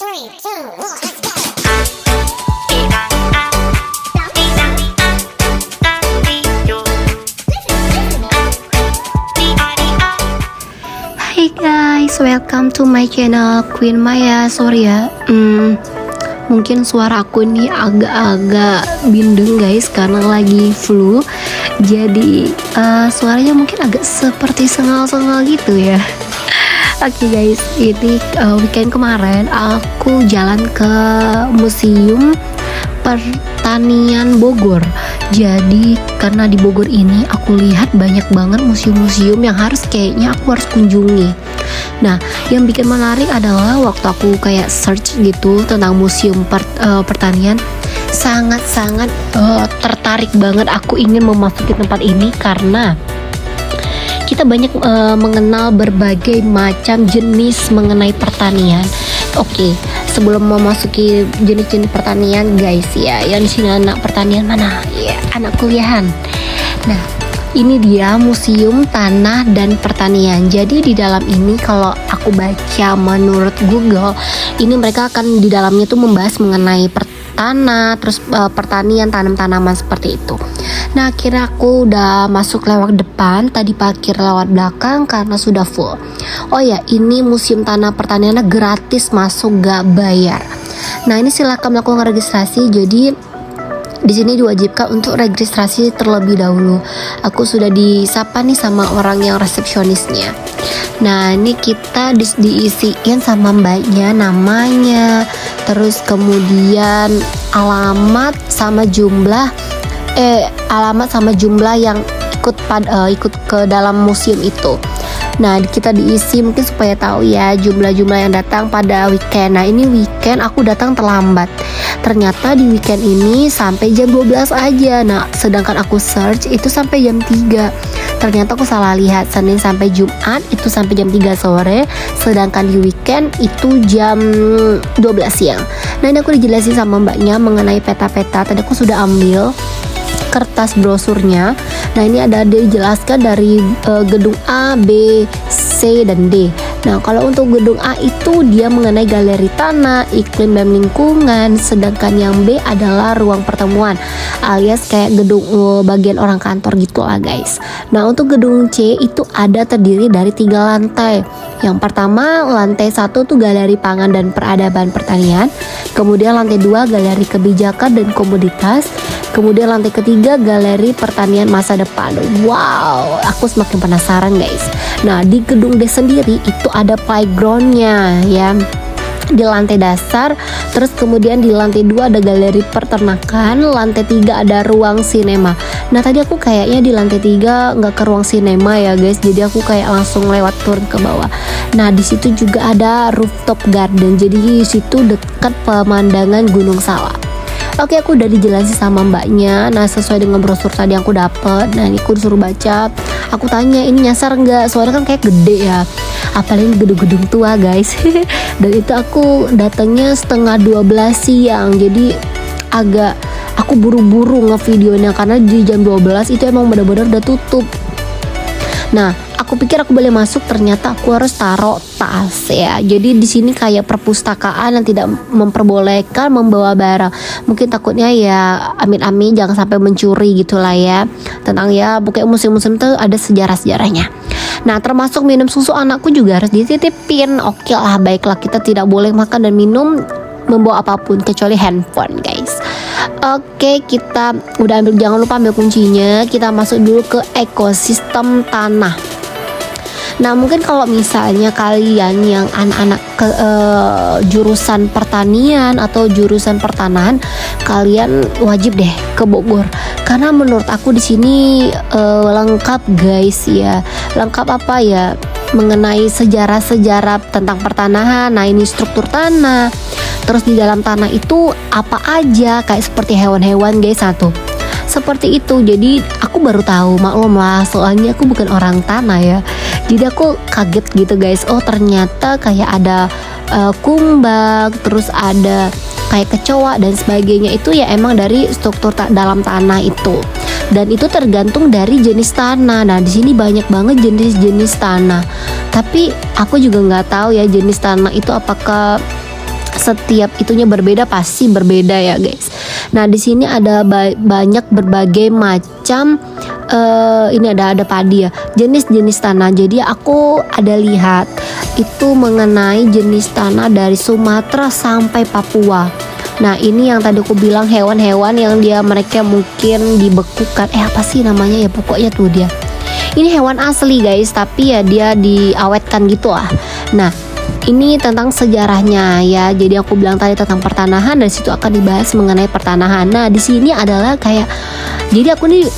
3, 2, 1, let's go. Hai guys, welcome to my channel Queen Maya. Sorry ya, mungkin suara aku ini agak-agak bindeng guys karena lagi flu. Jadi suaranya mungkin agak seperti sengal-sengal gitu ya. Oke guys, ini weekend kemarin aku jalan ke Museum Pertanian Bogor. Jadi karena di Bogor ini aku lihat banyak banget museum-museum yang kayaknya aku harus kunjungi. Nah, yang bikin menarik adalah waktu aku kayak search gitu tentang museum pertanian, sangat-sangat tertarik banget. Aku ingin memasuki tempat ini karena kita banyak mengenal berbagai macam jenis mengenai pertanian. Oke, sebelum memasuki jenis-jenis pertanian guys ya, yang di sini anak pertanian mana? Ya, anak kuliahan. Nah, ini dia Museum Tanah dan Pertanian. Jadi di dalam ini kalau aku baca menurut Google, ini mereka akan di dalamnya tuh membahas mengenai tanah, terus pertanian, tanam-tanaman seperti itu. Nah, akhirnya aku udah masuk lewat depan, tadi parkir lewat belakang karena sudah full. Oh ya, ini Museum Tanah Pertaniannya gratis masuk, gak bayar. Nah, ini silakan melakukan registrasi. Jadi di sini diwajibkan untuk registrasi terlebih dahulu. Aku sudah disapa nih sama orang yang resepsionisnya. Nah, ini kita diisiin sama mbaknya, namanya, terus kemudian alamat sama jumlah yang ikut ke dalam museum itu. Nah, kita diisi mungkin supaya tahu ya jumlah-jumlah yang datang pada weekend. Nah, ini weekend aku datang terlambat. Ternyata di weekend ini sampai jam 12 aja. Nah, sedangkan aku search itu sampai jam 3. Ternyata aku salah lihat. Senin sampai Jumat itu sampai jam 3 sore. Sedangkan di weekend itu jam 12 siang. Nah, ini aku dijelasin sama mbaknya mengenai peta-peta. Tadi aku sudah ambil kertas brosurnya. Nah, ini ada dijelaskan dari gedung A, B, C, dan D. Nah, kalau untuk gedung A itu dia mengenai galeri tanah, iklim dan lingkungan, sedangkan yang B adalah ruang pertemuan alias kayak gedung bagian orang kantor gitu lah guys. Nah, untuk gedung C itu terdiri dari 3 lantai. Yang pertama, lantai 1 tuh galeri pangan dan peradaban pertanian. Kemudian lantai 2 galeri kebijakan dan komoditas. Kemudian lantai ketiga galeri pertanian masa depan. Wow, aku semakin penasaran guys. Nah, di gedung D sendiri itu ada playgroundnya ya, di lantai dasar. Terus kemudian di lantai 2 ada galeri peternakan. Lantai 3 ada ruang sinema. Nah, tadi aku kayaknya di lantai 3 nggak ke ruang sinema ya guys. Jadi aku kayak langsung lewat turun ke bawah. Nah, di situ juga ada rooftop garden. Jadi di situ dekat pemandangan Gunung Salak. Oke, aku udah dijelasin sama mbaknya. Nah, sesuai dengan brosur tadi yang aku dapet. Nah, ini aku disuruh baca. Aku tanya, ini nyasar nggak? Soalnya kan kayak gede ya, apalagi gedung-gedung tua guys. Dan itu aku datangnya setengah 12 siang. Jadi aku buru-buru ngevideonya karena di jam 12 itu emang benar-benar udah tutup. Nah, aku pikir aku boleh masuk, ternyata aku harus taruh tas ya. Jadi di sini kayak perpustakaan yang tidak memperbolehkan membawa barang. Mungkin takutnya ya amin-amin jangan sampai mencuri gitulah ya. Tentang ya pokoknya museum-museum itu ada sejarah-sejarahnya. Nah, termasuk minum susu anakku juga harus dititipin. Oke lah, baiklah, kita tidak boleh makan dan minum membawa apapun kecuali handphone guys. Oke, kita udah ambil, jangan lupa ambil kuncinya. Kita masuk dulu ke ekosistem tanah. Nah, mungkin kalau misalnya kalian yang anak-anak jurusan pertanian atau jurusan pertanahan, kalian wajib deh ke Bogor. Karena menurut aku di sini lengkap guys ya. Lengkap apa ya? Mengenai sejarah-sejarah tentang pertanahan. Nah, ini struktur tanah. Terus di dalam tanah itu apa aja, kayak seperti hewan-hewan guys, seperti itu. Jadi aku baru tahu, maklum lah, soalnya aku bukan orang tanah ya. Jadi aku kaget gitu guys. Oh, ternyata kayak ada kumbang, terus ada kayak kecoa dan sebagainya. Itu ya emang dari struktur dalam tanah itu. Dan itu tergantung dari jenis tanah. Nah, di sini banyak banget jenis-jenis tanah. Tapi aku juga nggak tahu ya jenis tanah itu apakah setiap itunya berbeda, pasti berbeda ya guys. Nah di sini ada banyak berbagai macam ini ada padi ya, jenis-jenis tanah. Jadi aku ada lihat itu mengenai jenis tanah dari Sumatera sampai Papua. Nah ini yang tadi aku bilang hewan-hewan yang mereka mungkin dibekukan, apa sih namanya ya, pokoknya tuh dia. Ini hewan asli guys, tapi ya dia diawetkan gitu lah. Nah ini tentang sejarahnya ya. Jadi aku bilang tadi tentang pertanahan, dari situ akan dibahas mengenai pertanahan. Nah di sini adalah kayak, jadi aku nih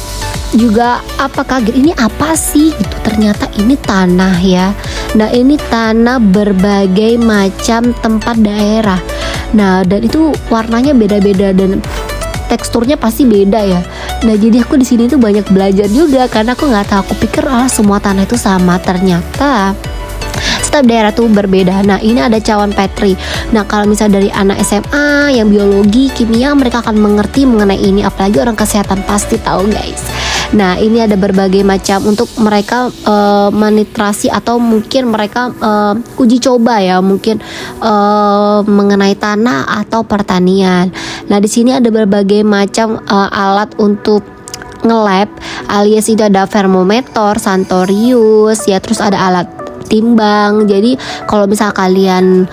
juga kaget, ini apa sih gitu. Ternyata ini tanah ya. Nah ini tanah berbagai macam tempat daerah. Nah dan itu warnanya beda-beda dan teksturnya pasti beda ya. Nah jadi aku di sini tuh banyak belajar juga, karena aku nggak tahu, aku pikir semua tanah itu sama, ternyata setiap daerah tuh berbeda. Nah ini ada cawan petri. Nah kalau misalnya dari anak SMA yang biologi, kimia, mereka akan mengerti mengenai ini, apalagi orang kesehatan pasti tahu guys. Nah ini ada berbagai macam untuk mereka menitrasi atau mungkin mereka uji coba ya, mungkin mengenai tanah atau pertanian. Nah di sini ada berbagai macam alat untuk nge-lab, alias itu ada termometer, Santorius ya, terus ada alat timbang. Jadi kalau misal kalian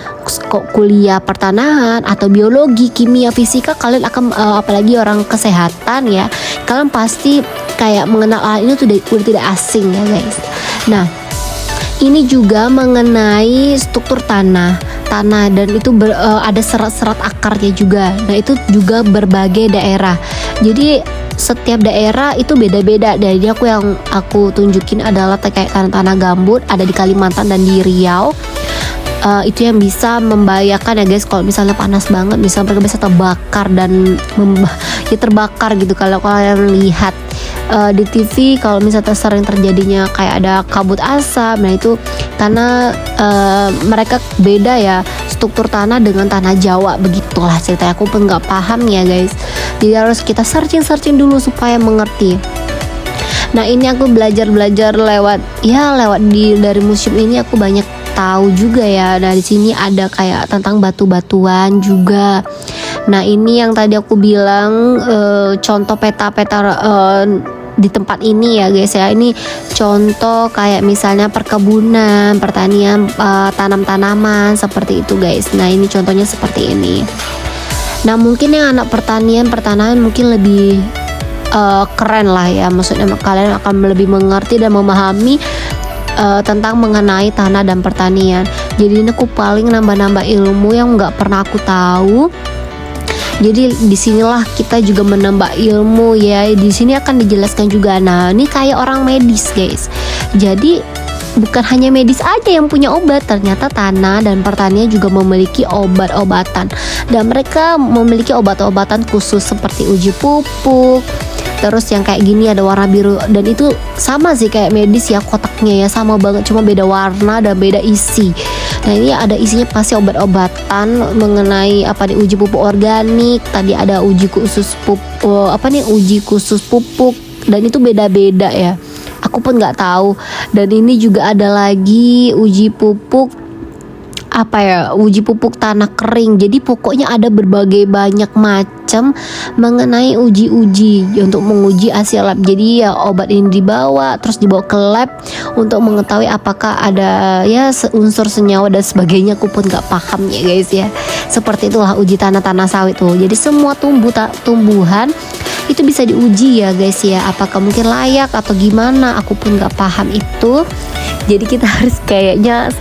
kuliah pertanahan atau biologi, kimia, fisika, kalian akan apalagi orang kesehatan ya, kalian pasti kayak mengenal hal ini udah tidak asing ya guys. Nah ini juga mengenai struktur tanah dan itu ada serat-serat akarnya juga. Nah itu juga berbagai daerah. Jadi setiap daerah itu beda-beda. Jadi yang aku tunjukin adalah kayak tanah-tanah gambut ada di Kalimantan dan di Riau. Itu yang bisa membahayakan ya guys, kalau misalnya panas banget, misalnya mereka bisa terbakar dan terbakar gitu. Kalau kalian lihat di TV, kalau misalnya sering terjadinya kayak ada kabut asap, nah itu karena mereka beda ya struktur tanah dengan tanah Jawa, begitulah ceritanya. Aku pun nggak paham ya guys, jadi harus kita searching dulu supaya mengerti. Nah ini aku belajar lewat dari museum ini, aku banyak tahu juga ya. Nah di sini ada kayak tentang batu-batuan juga. Nah ini yang tadi aku bilang contoh peta-peta di tempat ini ya guys ya. Ini contoh kayak misalnya perkebunan, pertanian, tanam-tanaman seperti itu guys. Nah ini contohnya seperti ini. Nah mungkin yang anak pertanahan mungkin lebih keren lah ya, maksudnya kalian akan lebih mengerti dan memahami tentang mengenai tanah dan pertanian. Jadi ini aku paling nambah-nambah ilmu yang nggak pernah aku tahu. Jadi disinilah kita juga menambah ilmu ya. Di sini akan dijelaskan juga. Nah ini kayak orang medis guys. Jadi bukan hanya medis aja yang punya obat, ternyata tanah dan pertanian juga memiliki obat-obatan. Dan mereka memiliki obat-obatan khusus seperti uji pupuk. Terus yang kayak gini ada warna biru, dan itu sama sih kayak medis ya, kotaknya ya sama banget, cuma beda warna dan beda isi. Nah ini ada isinya pasti obat-obatan mengenai uji pupuk organik. Tadi ada uji khusus uji khusus pupuk, dan itu beda-beda ya. Aku pun nggak tahu. Dan ini juga ada lagi uji pupuk uji pupuk tanah kering. Jadi pokoknya ada berbagai banyak macam mengenai uji-uji untuk menguji hasil lab. Jadi ya obat ini dibawa ke lab untuk mengetahui apakah ada ya unsur senyawa dan sebagainya. Aku pun nggak paham ya guys ya. Seperti itulah uji tanah sawit tuh. Jadi semua tumbuhan itu bisa diuji ya guys ya, apakah mungkin layak atau gimana, aku pun nggak paham itu. Jadi kita harus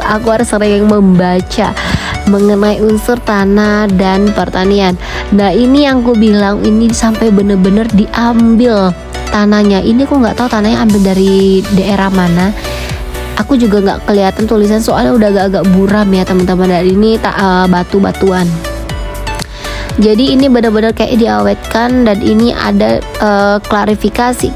aku harus sering membaca mengenai unsur tanah dan pertanian. Nah ini yang aku bilang, ini sampai bener-bener diambil tanahnya. Ini aku nggak tahu tanahnya ambil dari daerah mana. Aku juga nggak kelihatan tulisan soalnya udah agak-agak buram ya teman-teman. Dan ini batu-batuan. Jadi ini benar-benar kayak diawetkan, dan ini ada klasifikasi.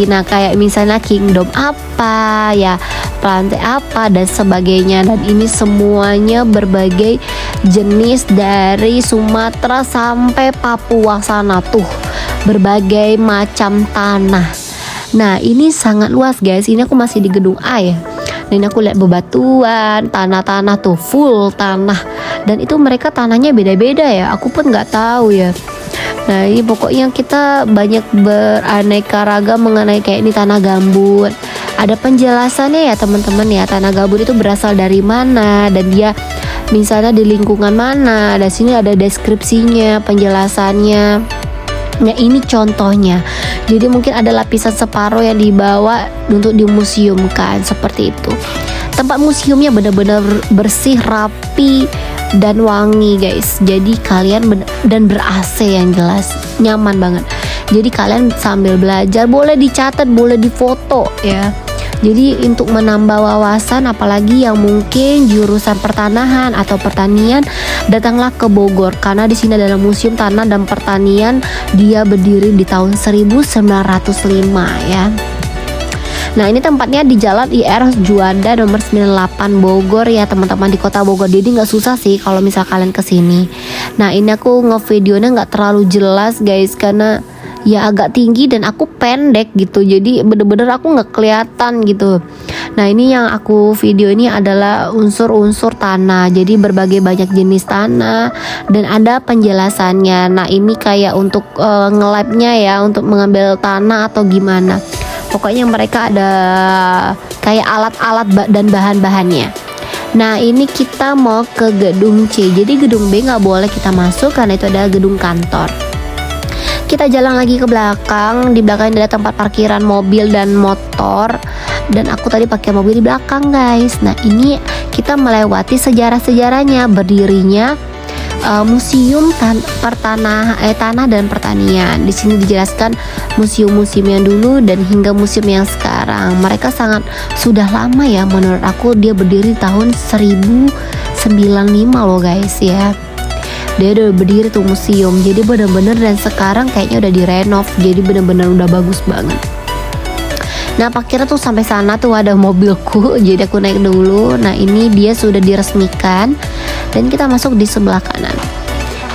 Nah kayak misalnya kingdom apa ya, plantai apa dan sebagainya. Dan ini semuanya berbagai jenis dari Sumatera sampai Papua sana tuh, berbagai macam tanah. Nah ini sangat luas guys. Ini aku masih di gedung A ya. Nah ini aku lihat bebatuan, tanah-tanah tuh full tanah, dan itu mereka tanahnya beda-beda ya, aku pun nggak tahu ya. Nah ini pokoknya kita banyak beraneka ragam mengenai kayak ini tanah gambut. Ada penjelasannya ya teman-teman ya, tanah gambut itu berasal dari mana dan dia misalnya di lingkungan mana. Di sini ada deskripsinya, penjelasannya. Nah ini contohnya. Jadi mungkin ada lapisan separuh yang dibawa untuk dimuseumkan seperti itu. Tempat museumnya benar-benar bersih, rapi, dan wangi guys. Jadi kalian dan ber-AC yang jelas, nyaman banget. Jadi kalian sambil belajar boleh dicatat, boleh difoto ya. Jadi untuk menambah wawasan, apalagi yang mungkin jurusan pertanahan atau pertanian, datanglah ke Bogor karena di sini adalah Museum Tanah dan Pertanian. Dia berdiri di tahun 1905 ya. Nah ini tempatnya di Jalan IR Juanda nomor 98 Bogor ya teman-teman, di kota Bogor. Jadi nggak susah sih kalau misal kalian kesini. Nah ini aku ngevideonya nggak terlalu jelas guys karena ya agak tinggi dan aku pendek gitu, jadi bener-bener aku nggak kelihatan gitu. Nah ini yang aku video ini adalah unsur-unsur tanah, jadi berbagai banyak jenis tanah dan ada penjelasannya. Nah ini kayak untuk nge-labnya ya, untuk mengambil tanah atau gimana. Pokoknya mereka ada kayak alat-alat dan bahan-bahannya. Nah ini kita mau ke gedung C. Jadi gedung B nggak boleh kita masuk karena itu adalah gedung kantor. Kita jalan lagi ke belakang. Di belakang ada tempat parkiran mobil dan motor, dan aku tadi pakai mobil di belakang guys. Nah ini kita melewati sejarah-sejarahnya berdirinya Museum Tanah dan Pertanian. Di sini dijelaskan museum-museum yang dulu dan hingga museum yang sekarang. Mereka sangat sudah lama ya, menurut aku dia berdiri tahun 1095 loh guys ya. Dia udah berdiri tuh museum, jadi bener-bener, dan sekarang kayaknya udah direnov, jadi bener-bener udah bagus banget. Nah parkirnya tuh sampai sana tuh ada mobilku, jadi aku naik dulu. Nah ini dia sudah diresmikan dan kita masuk di sebelah kanan.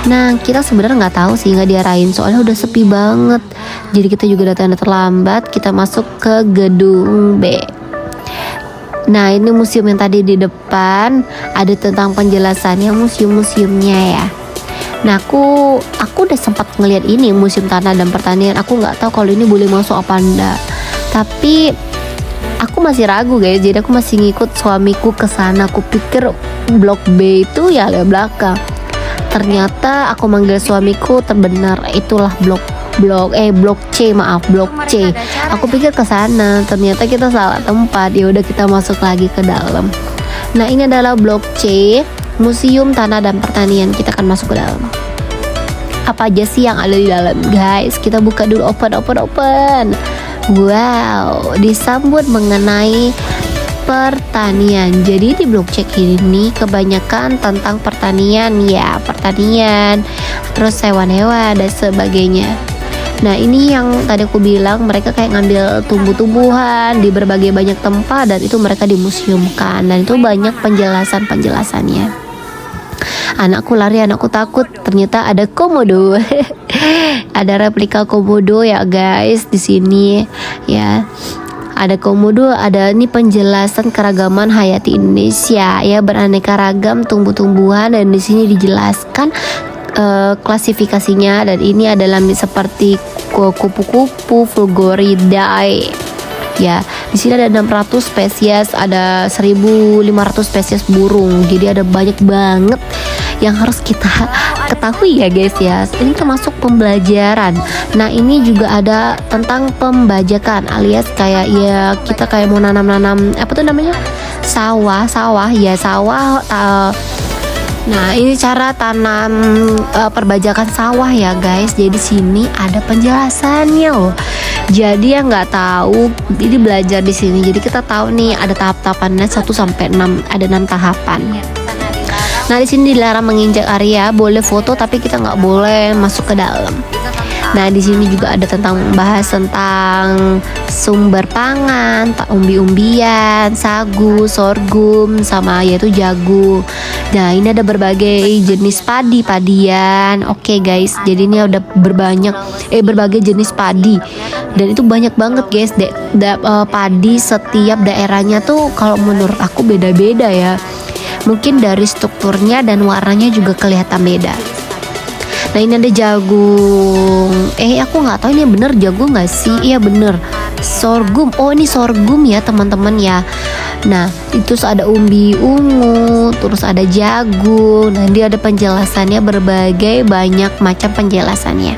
Nah kita sebenarnya nggak tahu sih, nggak diarahin soalnya udah sepi banget. Jadi kita juga datang terlambat. Kita masuk ke gedung B. Nah ini museum yang tadi di depan, ada tentang penjelasannya museum-museumnya ya. Nah aku udah sempat ngeliat ini Museum Tanah dan Pertanian. Aku nggak tahu kalau ini boleh masuk apa enggak, tapi aku masih ragu guys. Jadi aku masih ngikut suamiku ke sana. Aku pikir blok B itu ya lewat belakang. Ternyata aku manggil suamiku, terbenar itulah blok C, maaf, blok C. Aku pikir ke sana, ternyata kita salah tempat. Ya udah kita masuk lagi ke dalam. Nah ini adalah blok C, Museum Tanah dan Pertanian. Kita akan masuk ke dalam. Apa aja sih yang ada di dalam guys? Kita buka dulu, open. Wow, disambut mengenai pertanian. Jadi di blok C ini kebanyakan tentang pertanian ya, terus hewan-hewan dan sebagainya. Nah ini yang tadi aku bilang, mereka kayak ngambil tumbuh-tumbuhan di berbagai banyak tempat dan itu mereka dimuseumkan, dan itu banyak penjelasannya. Anakku lari, anakku takut, ternyata ada komodo. Ada replika komodo ya guys di sini ya. Ada komodo, ada ini penjelasan keragaman hayati Indonesia ya, beraneka ragam tumbuh-tumbuhan, dan di sini dijelaskan klasifikasinya, dan ini adalah seperti kupu-kupu, Fulgoridae. Ya, di sini ada 600 spesies, ada 1.500 spesies burung. Jadi ada banyak banget yang harus kita ketahui ya guys ya. Ini termasuk pembelajaran. Nah ini juga ada tentang pembajakan, alias kayak ya kita kayak mau nanam-nanam apa tuh namanya, sawah ya, sawah. Nah ini cara tanam perbajakan sawah ya guys. Jadi sini ada penjelasannya loh. Jadi yang nggak tahu, ini belajar di sini. Jadi kita tahu nih ada tahap-tahapannya 1 sampai 6, ada 6 tahapan. Nah di sini dilarang menginjak area, boleh foto tapi kita nggak boleh masuk ke dalam. Nah di sini juga ada bahas tentang sumber pangan, umbi-umbian, sagu, sorghum, sama yaitu jagung. Nah, ini ada berbagai jenis padian. Oke guys, jadi ini ada berbagai jenis padi. Dan itu banyak banget guys. Padi setiap daerahnya tuh kalau menurut aku beda-beda ya. Mungkin dari strukturnya dan warnanya juga kelihatan beda. Nah, ini ada jagung. Aku nggak tahu ini bener jagung nggak sih? Iya bener. Sorghum. Oh, ini sorghum ya teman-teman ya. Nah, itu ada umbi ungu, terus ada jagung. Nah, dia ada penjelasannya, berbagai banyak macam penjelasannya.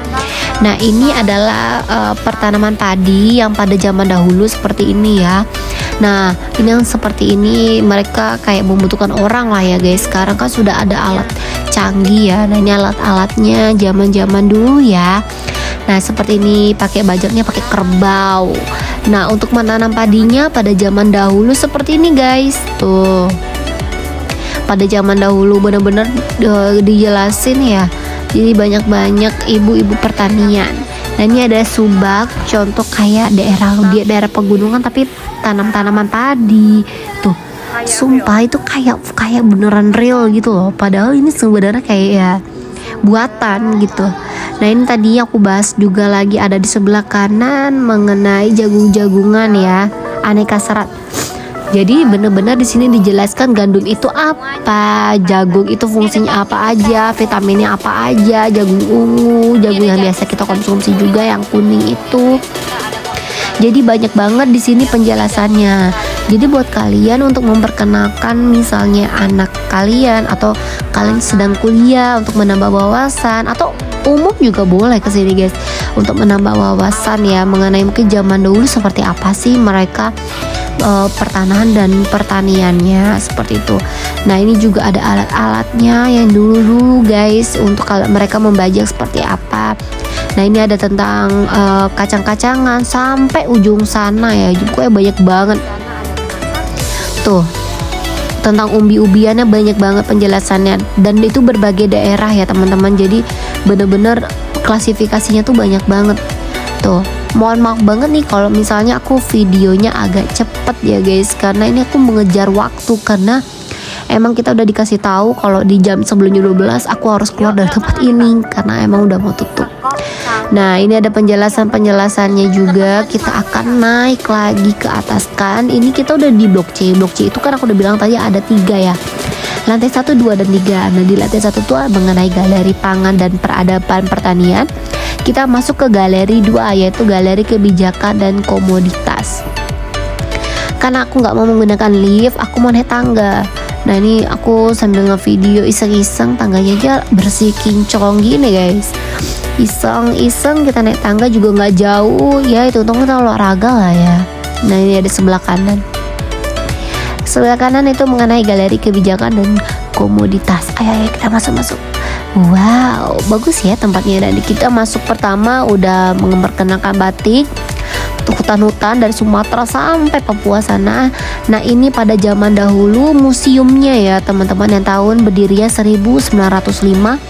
Nah, ini adalah pertanaman padi yang pada zaman dahulu seperti ini ya. Nah, ini yang seperti ini mereka kayak membutuhkan orang lah ya guys. Sekarang kan sudah ada alat canggih ya. Nah, ini alat-alatnya zaman-zaman dulu ya. Nah, seperti ini pakai bajaknya pakai kerbau. Nah, untuk menanam padinya pada zaman dahulu seperti ini guys. Tuh. Pada zaman dahulu benar-benar dijelasin ya. Jadi banyak-banyak ibu-ibu pertanian. Nah, ini ada subak, contoh kayak daerah pegunungan tapi tanam tanaman padi. Tuh. Sumpah itu kayak beneran real gitu loh. Padahal ini sebenarnya kayak ya buatan gitu. Nah, ini tadi aku bahas juga lagi ada di sebelah kanan mengenai jagung-jagungan ya, aneka serat. Jadi benar-benar di sini dijelaskan gandum itu apa, jagung itu fungsinya apa aja, vitaminnya apa aja, jagung ungu, jagung yang biasa kita konsumsi juga yang kuning itu. Jadi banyak banget di sini penjelasannya. Jadi buat kalian untuk memperkenalkan misalnya anak kalian atau kalian sedang kuliah untuk menambah wawasan atau umum juga boleh ke sini guys untuk menambah wawasan ya mengenai mungkin zaman dahulu seperti apa sih mereka pertanahan dan pertaniannya seperti itu. Nah, ini juga ada alat-alatnya yang dulu guys untuk kalau mereka membajak seperti apa. Nah, ini ada tentang kacang-kacangan sampai ujung sana ya, juga banyak banget. Tuh, tentang umbi-umbiannya banyak banget penjelasannya dan itu berbagai daerah ya teman-teman. Jadi bener-bener klasifikasinya tuh banyak banget. Tuh, mohon maaf banget nih kalau misalnya aku videonya agak cepet ya guys, karena ini aku mengejar waktu karena emang kita udah dikasih tahu kalau di jam sebelumnya 12 aku harus keluar dari tempat ini karena emang udah mau tutup. Nah, ini ada penjelasannya juga. Kita akan naik lagi ke atas kan. Ini kita udah di blok C. Blok C itu kan aku udah bilang tadi ada 3 ya. Lantai 1, 2, dan 3. Nah, di lantai 1 tuh mengenai galeri pangan dan peradaban pertanian. Kita masuk ke galeri 2 yaitu galeri kebijakan dan komoditas. Karena aku nggak mau menggunakan lift, aku mau naik tangga. Nah, ini aku sambil ngevideo iseng-iseng tangganya aja bersih kinclong gini guys. Iseng-iseng kita naik tangga juga nggak jauh ya, itu untung kita olahraga lah ya. Nah, ini ada sebelah kanan. Sebelah kanan itu mengenai galeri kebijakan dan komoditas. Ayo kita masuk. Wow, bagus ya tempatnya. Dan kita masuk pertama udah memperkenalkan batik, hutan-hutan dari Sumatera sampai Papua sana. Nah, ini pada zaman dahulu museumnya ya teman-teman, yang tahun berdirinya 1905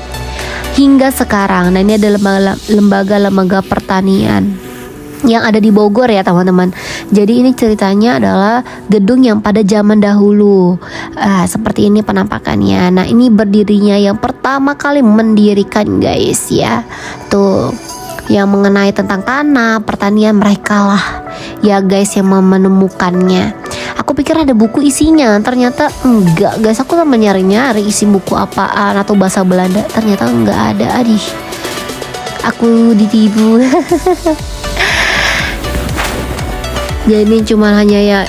hingga sekarang. Nah, ini ada lembaga-lembaga pertanian yang ada di Bogor ya teman-teman. Jadi ini ceritanya adalah gedung yang pada zaman dahulu seperti ini penampakannya. Nah, ini berdirinya yang pertama kali mendirikan guys ya. Tuh, yang mengenai tentang tanah pertanian mereka lah ya guys yang menemukannya. Aku pikir ada buku isinya, ternyata enggak guys. Aku sama nyari-nyari isi buku apaan atau bahasa Belanda, ternyata enggak ada. Aduh, aku ditipu. Jadi cuma hanya ya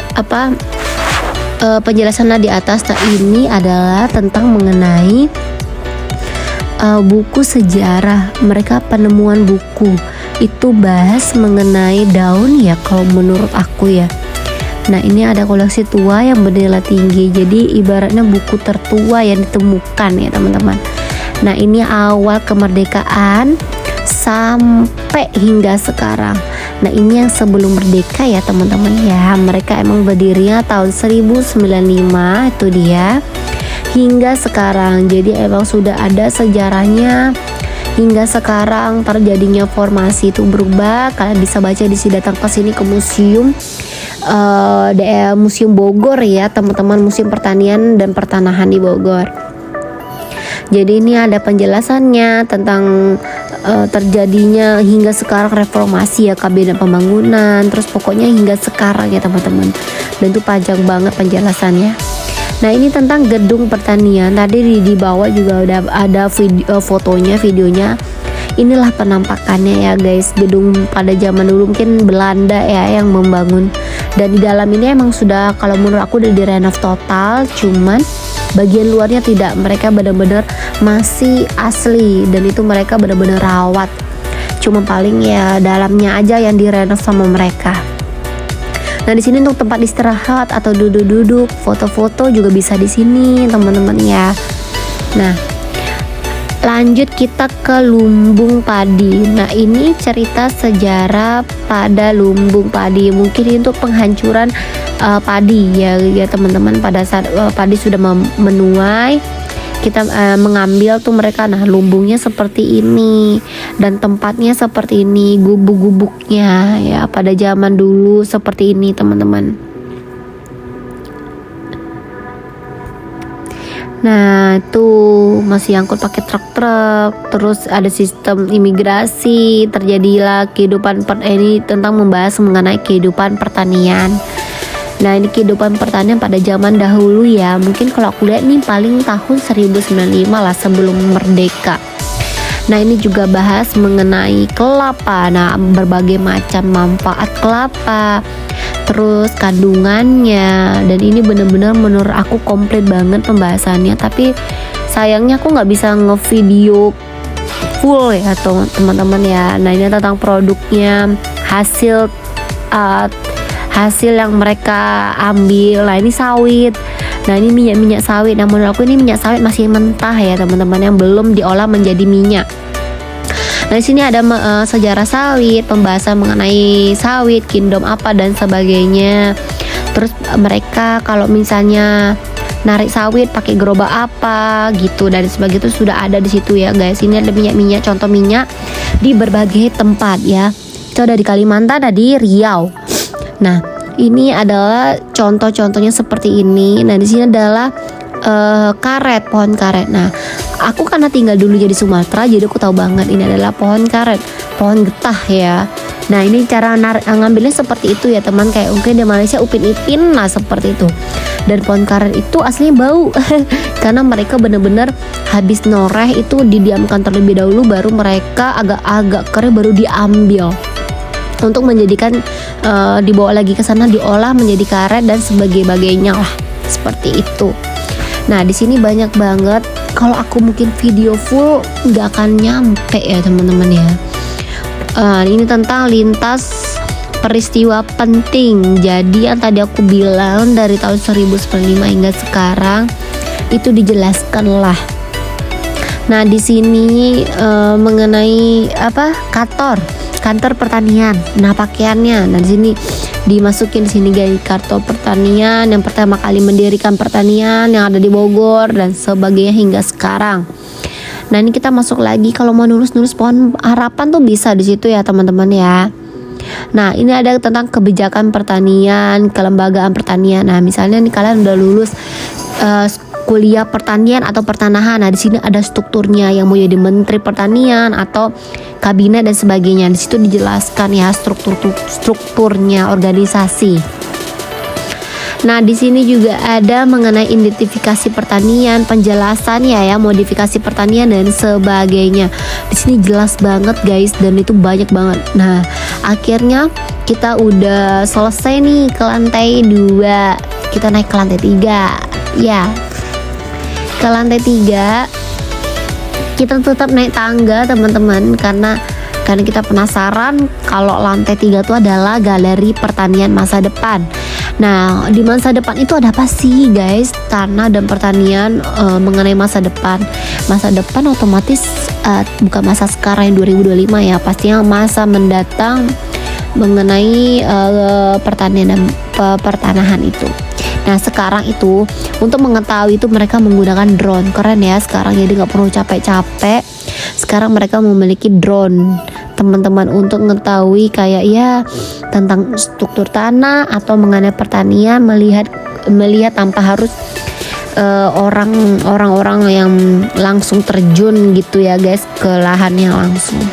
penjelasan di atas. Nah, ini adalah tentang mengenai buku sejarah. Mereka penemuan buku itu bahas mengenai daun ya kalau menurut aku ya. Nah, ini ada koleksi tua yang bernilai tinggi. Jadi ibaratnya buku tertua yang ditemukan ya teman-teman. Nah, ini awal kemerdekaan sampai hingga sekarang. Nah, ini yang sebelum merdeka ya teman-teman ya. Mereka emang berdirinya tahun 1095 itu dia hingga sekarang. Jadi emang sudah ada sejarahnya hingga sekarang. Terjadinya formasi itu berubah. Kalian bisa baca di sini, datang ke sini ke museum Museum Bogor ya teman-teman, Museum Pertanian dan Pertanahan di Bogor. Jadi ini ada penjelasannya tentang terjadinya hingga sekarang reformasi ya kabinet pembangunan, terus pokoknya hingga sekarang ya teman-teman. Dan itu panjang banget penjelasannya. Nah ini tentang gedung pertanian. Tadi di bawah juga udah ada fotonya, videonya. Inilah penampakannya ya guys, gedung pada zaman dulu mungkin Belanda ya yang membangun. Dan di dalam ini emang sudah, kalau menurut aku udah direnov total, cuman bagian luarnya tidak. Mereka benar-benar masih asli dan itu mereka benar-benar rawat. Cuma paling ya dalamnya aja yang direnov sama mereka. Nah di sini untuk tempat istirahat atau duduk-duduk, foto-foto juga bisa di sini teman-teman ya. Nah lanjut kita ke Lumbung Padi. Nah ini cerita sejarah pada Lumbung Padi. Mungkin ini untuk penghancuran padi ya teman-teman. Pada saat padi sudah menuai, kita mengambil tuh mereka. Nah lumbungnya seperti ini dan tempatnya seperti ini, gubuk-gubuknya ya pada zaman dulu seperti ini teman-teman. Nah itu masih angkut pakai truk-truk. Terus ada sistem imigrasi. Terjadilah kehidupan ini tentang membahas mengenai kehidupan pertanian. Nah ini kehidupan pertanian pada zaman dahulu ya. Mungkin kalau aku lihat nih paling tahun 1095 lah sebelum merdeka. Nah ini juga bahas mengenai kelapa. Nah berbagai macam manfaat kelapa, terus kandungannya. Dan ini bener-bener menurut aku komplit banget pembahasannya. Tapi sayangnya aku nggak bisa ngevideo full ya teman-teman ya. Nah ini tentang produknya, hasil yang mereka ambil. Nah ini sawit. Nah ini minyak sawit. Nah menurut aku ini minyak sawit masih mentah ya teman-teman, yang belum diolah menjadi minyak. Nah di sini ada sejarah sawit, pembahasan mengenai sawit, kingdom apa dan sebagainya. Terus mereka kalau misalnya narik sawit pakai gerobak apa gitu dan sebagainya itu sudah ada di situ ya guys. Ini ada minyak-minyak, contoh minyak di berbagai tempat ya. Itu ada di Kalimantan, ada di Riau. Nah ini adalah contoh-contohnya seperti ini. Nah di sini adalah karet, pohon karet. Nah aku karena tinggal dulu jadi Sumatera, jadi aku tahu banget ini adalah pohon karet, pohon getah ya. Nah ini cara ngambilnya seperti itu ya teman, kayak mungkin di Malaysia upin ipin lah seperti itu. Dan pohon karet itu aslinya bau karena mereka benar-benar habis noreh itu didiamkan terlebih dahulu, baru mereka agak-agak kering baru diambil untuk menjadikan dibawa lagi ke sana, diolah menjadi karet dan sebagainya lah seperti itu. Nah di sini banyak banget. Kalau aku mungkin video full nggak akan nyampe ya teman-teman ya. Ini tentang lintas peristiwa penting. Jadi yang tadi aku bilang dari tahun 1095 hingga sekarang itu dijelaskan lah. Nah di sini mengenai kantor pertanian. Nah pakaiannya. Nah di sini dimasukin sini guys, kantor pertanian yang pertama kali mendirikan pertanian yang ada di Bogor dan sebagainya hingga sekarang. Nah ini kita masuk lagi, kalau mau nulis pohon harapan tuh bisa di situ ya teman-teman ya. Nah ini ada tentang kebijakan pertanian, kelembagaan pertanian. Nah misalnya nih kalian udah lulus kuliah pertanian atau pertanahan. Nah di sini ada strukturnya, yang mau jadi menteri pertanian atau kabinet dan sebagainya. Di situ dijelaskan ya strukturnya organisasi. Nah di sini juga ada mengenai identifikasi pertanian, penjelasannya ya, modifikasi pertanian dan sebagainya. Di sini jelas banget guys, dan itu banyak banget. Nah akhirnya kita udah selesai nih ke lantai 2. Kita naik ke lantai 3 ya. Ke lantai 3 kita tetap naik tangga teman-teman, karena kita penasaran kalau lantai 3 itu adalah galeri pertanian masa depan. Nah di masa depan itu ada apa sih guys? Tanah dan pertanian mengenai masa depan. Masa depan otomatis bukan masa sekarang yang 2025 ya, pastinya masa mendatang mengenai pertanian dan pertanahan itu. Nah sekarang itu untuk mengetahui itu mereka menggunakan drone. Keren ya sekarang, jadi nggak perlu capek-capek. Sekarang mereka memiliki drone teman-teman untuk mengetahui kayak ya tentang struktur tanah atau mengenai pertanian, melihat tanpa harus orang-orang yang langsung terjun gitu ya guys ke lahannya langsung.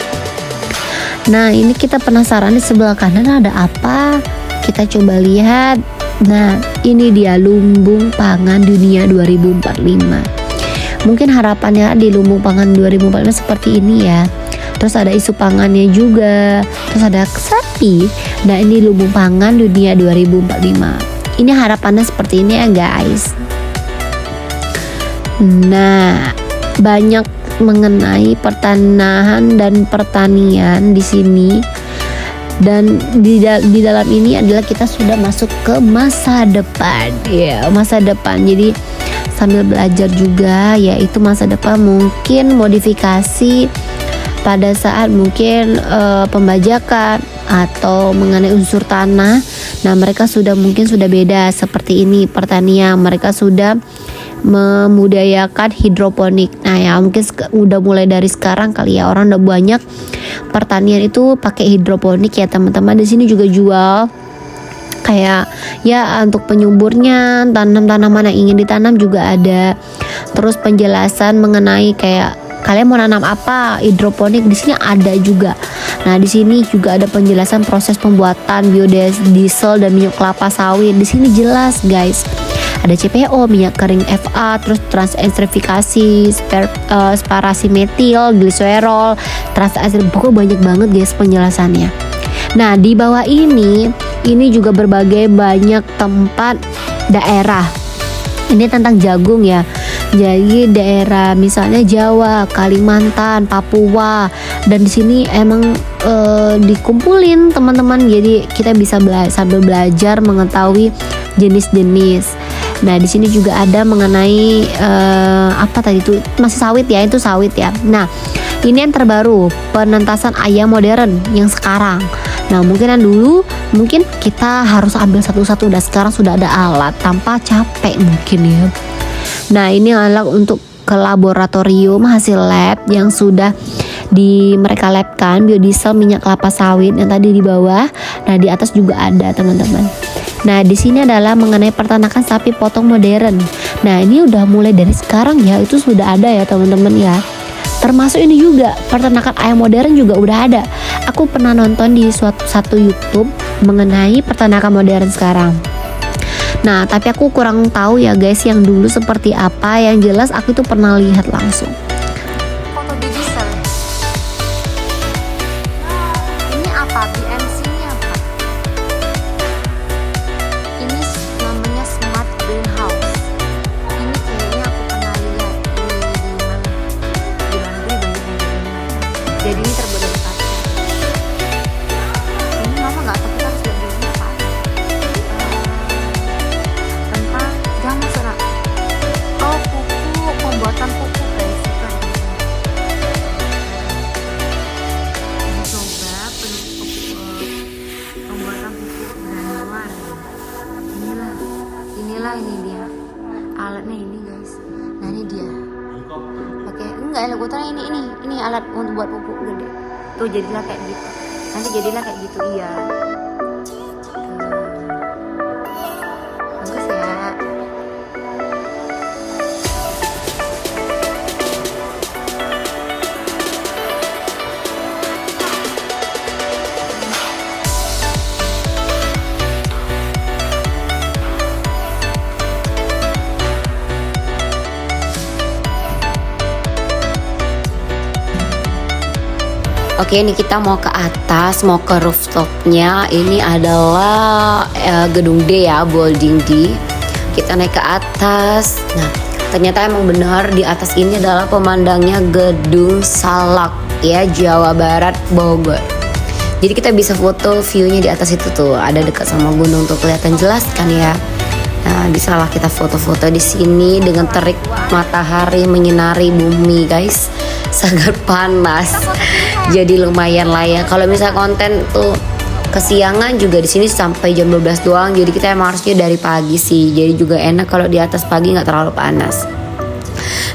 Nah ini kita penasaran, di sebelah kanan ada apa? Kita coba lihat. Nah ini dia lumbung pangan dunia 2045. Mungkin harapannya di lumbung pangan 2045 seperti ini ya. Terus ada isu pangannya juga. Terus ada sapi. Nah ini lumbung pangan dunia 2045. Ini harapannya seperti ini ya guys. Nah, banyak mengenai pertanahan dan pertanian di sini. Dan di dalam ini adalah kita sudah masuk ke masa depan. Ya, masa depan. Jadi sambil belajar juga, yaitu masa depan mungkin modifikasi pada saat mungkin pembajakan atau mengenai unsur tanah. Nah, mereka mungkin sudah beda seperti ini pertanian. Mereka sudah memudayakan hidroponik. Nah ya mungkin udah mulai dari sekarang kali ya, orang udah banyak pertanian itu pakai hidroponik ya teman-teman. Di sini juga jual kayak ya untuk penyuburnya, tanaman yang ingin ditanam juga ada. Terus penjelasan mengenai kayak kalian mau nanam apa, hidroponik di sini ada juga. Nah di sini juga ada penjelasan proses pembuatan biodiesel dan minyak kelapa sawit. Di sini jelas guys. Ada CPO, minyak kering FA, terus transesterifikasi, sparasi metil, gliserol, pokoknya banyak banget guys penjelasannya. Nah di bawah ini juga berbagai banyak tempat daerah. Ini tentang jagung ya. Jadi daerah misalnya Jawa, Kalimantan, Papua, dan di sini emang dikumpulin teman-teman. Jadi kita bisa sambil belajar mengetahui jenis-jenis. Nah di sini juga ada mengenai apa tadi itu masih sawit ya, itu sawit ya. Nah ini yang terbaru, penentasan ayam modern yang sekarang. Nah mungkin yang dulu mungkin kita harus ambil satu-satu, dan sekarang sudah ada alat tanpa capek mungkin ya. Nah ini alat untuk ke laboratorium hasil lab yang sudah mereka labkan, biodiesel, minyak kelapa sawit yang tadi di bawah. Nah di atas juga ada teman-teman. Nah di sini adalah mengenai peternakan sapi potong modern. Nah ini udah mulai dari sekarang ya, itu sudah ada ya teman-teman ya. Termasuk ini juga peternakan ayam modern juga udah ada. Aku pernah nonton di satu YouTube mengenai peternakan modern sekarang. Nah tapi aku kurang tahu ya guys yang dulu seperti apa. Yang jelas aku itu pernah lihat langsung. Foto biodiesel. Ini apa? BMC-nya apa? Ini namanya smart greenhouse. Ini kayaknya aku pernah lihat di mana? Di Bandung banyak yang ini. Jadi ini terbuat dari kaca. Ini mama nggak tahu kita harus beli apa. Tentang jangan serak. Oh pupuk, pembuatan pupuk guys. Ini coba pembuatan pupuk granular. Inilah ini dia alatnya ini guys. Nah ini dia. Pakai enggak helikopter ini alat untuk buat pupuk gede. Tuh jadilah kayak gitu. Nanti jadilah kayak gitu iya. Bagus ya. Oke, ini kita mau ke atas, mau ke rooftopnya. Ini adalah gedung D ya, building D. Kita naik ke atas. Nah, ternyata emang benar di atas ini adalah pemandangnya Gedung Salak ya, Jawa Barat, Bogor. Jadi kita bisa foto view-nya di atas itu tuh, ada dekat sama gunung tuh, kelihatan jelas kan ya. Nah, bisalah kita foto-foto di sini dengan terik matahari menyinari bumi, guys. Sangat panas. Jadi lumayan lah ya. Kalau misalnya konten tuh kesiangan juga di sini sampai jam 12 doang. Jadi kita emang harusnya dari pagi sih. Jadi juga enak kalau di atas pagi nggak terlalu panas.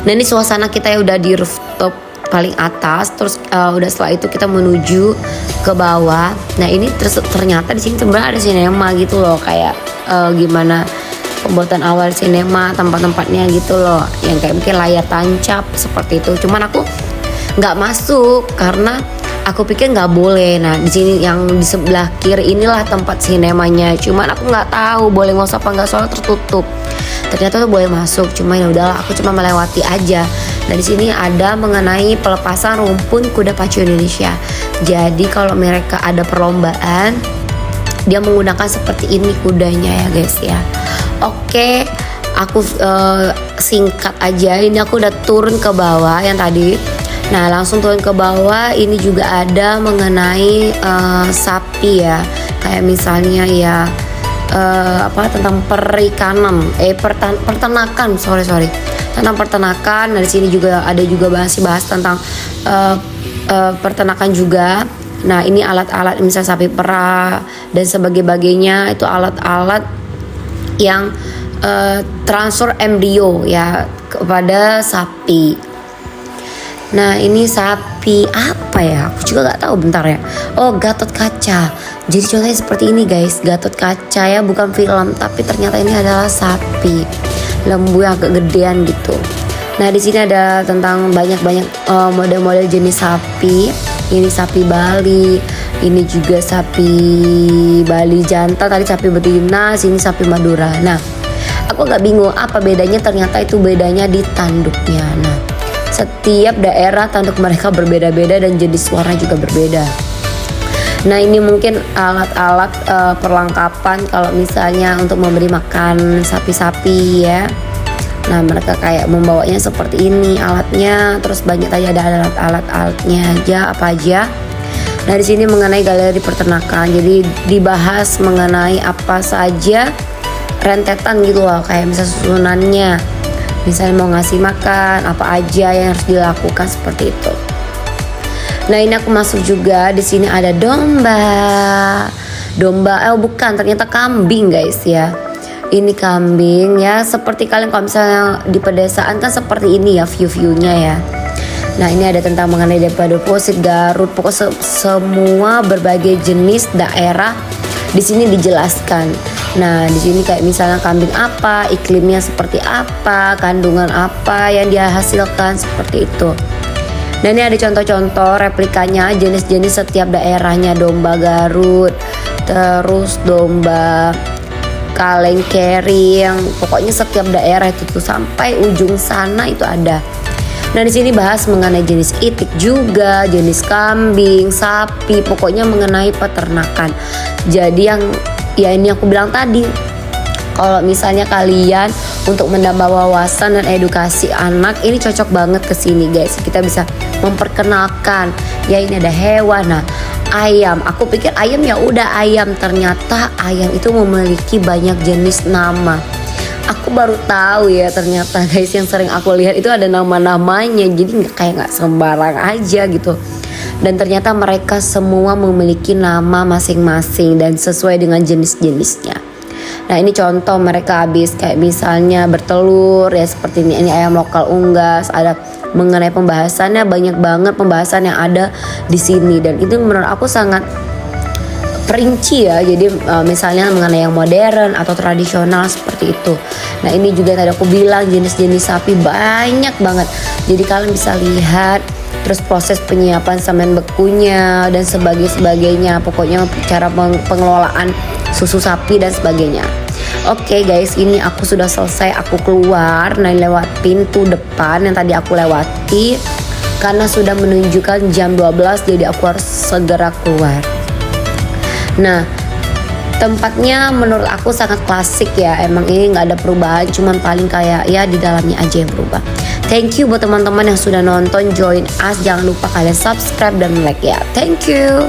Nah ini suasana kita ya udah di rooftop paling atas. Terus udah setelah itu kita menuju ke bawah. Nah ini ternyata di sini sebenarnya ada sinema gitu loh, kayak gimana pembuatan awal sinema, tempat-tempatnya gitu loh, yang kayak mungkin layar tancap seperti itu. Cuman aku nggak masuk karena aku pikir nggak boleh. Nah di sini yang di sebelah kiri inilah tempat sinemanya. Cuman aku nggak tahu boleh masuk apa nggak, soalnya tertutup. Ternyata tuh boleh masuk. Cuma ya udahlah, aku cuma melewati aja. Nah di sini ada mengenai pelepasan rumpun kuda pacu Indonesia. Jadi kalau mereka ada perlombaan, dia menggunakan seperti ini kudanya ya guys ya. Oke, aku singkat aja. Ini aku udah turun ke bawah yang tadi. Nah langsung turun ke bawah, ini juga ada mengenai sapi ya, kayak misalnya ya tentang perikanan, peternakan, tentang peternakan. Nah di sini juga ada juga bahas tentang peternakan juga. Nah ini alat-alat misalnya sapi perah dan sebagainya, itu alat-alat yang transfer embrio ya kepada sapi. Nah ini sapi apa ya? Aku juga nggak tahu, bentar ya. Oh, Gatot Kaca. Jadi contohnya seperti ini guys, Gatot Kaca ya, bukan film, tapi ternyata ini adalah sapi lembu yang agak gedean gitu. Nah di sini ada tentang banyak model-model jenis sapi. Ini sapi Bali, ini juga sapi Bali jantan, tadi sapi betina, sini sapi Madura. Nah aku agak bingung apa bedanya, ternyata itu bedanya di tanduknya. Nah setiap daerah tanduk mereka berbeda-beda dan jenis warna juga berbeda. Nah ini mungkin alat-alat perlengkapan kalau misalnya untuk memberi makan sapi-sapi ya. Nah mereka kayak membawanya seperti ini alatnya, terus banyak tadi ada alat-alatnya aja apa aja. Nah di sini mengenai galeri peternakan, jadi dibahas mengenai apa saja rentetan gitu loh, kayak misalnya susunannya. Misalnya mau ngasih makan, apa aja yang harus dilakukan seperti itu. Nah ini aku masuk juga, di sini ada domba, bukan, ternyata kambing guys ya. Ini kambing ya, seperti kalian kalau misalnya di pedesaan kan seperti ini ya view-nya ya. Nah ini ada tentang mengenai deposit Garut, pokoknya semua berbagai jenis daerah di sini dijelaskan. Nah di sini kayak misalnya kambing apa, iklimnya seperti apa, kandungan apa yang dia hasilkan seperti itu. Nah ini ada contoh-contoh replikanya, jenis-jenis setiap daerahnya, domba Garut, terus domba Kaleng Kering, pokoknya setiap daerah itu tuh sampai ujung sana itu ada. Nah di sini bahas mengenai jenis itik juga, jenis kambing, sapi, pokoknya mengenai peternakan. Jadi yang ya ini aku bilang tadi, kalau misalnya kalian untuk menambah wawasan dan edukasi anak, ini cocok banget ke sini guys. Kita bisa memperkenalkan ya, ini ada hewan. Nah ayam, aku pikir ayam ya udah ayam, ternyata ayam itu memiliki banyak jenis nama. Aku baru tahu ya ternyata guys, yang sering aku lihat itu ada nama-namanya, jadi nggak sembarang aja gitu. Dan ternyata mereka semua memiliki nama masing-masing dan sesuai dengan jenis-jenisnya. Nah ini contoh mereka habis kayak misalnya bertelur ya seperti ini ayam lokal unggas. Ada mengenai pembahasannya, banyak banget pembahasan yang ada di sini, dan itu menurut aku sangat perinci ya. Jadi misalnya mengenai yang modern atau tradisional seperti itu. Nah ini juga tadi aku bilang jenis-jenis sapi banyak banget. Jadi kalian bisa lihat terus proses penyiapan semen bekunya dan sebagainya. Pokoknya cara pengelolaan susu sapi dan sebagainya. Oke guys, ini aku sudah selesai, aku keluar. Nah lewat pintu depan yang tadi aku lewati, karena sudah menunjukkan jam 12, jadi aku harus segera keluar. Nah tempatnya menurut aku sangat klasik ya. Emang ini nggak ada perubahan, cuman paling kayak ya di dalamnya aja yang berubah. Thank you buat teman-teman yang sudah nonton, join us. Jangan lupa kalian subscribe dan like ya. Thank you.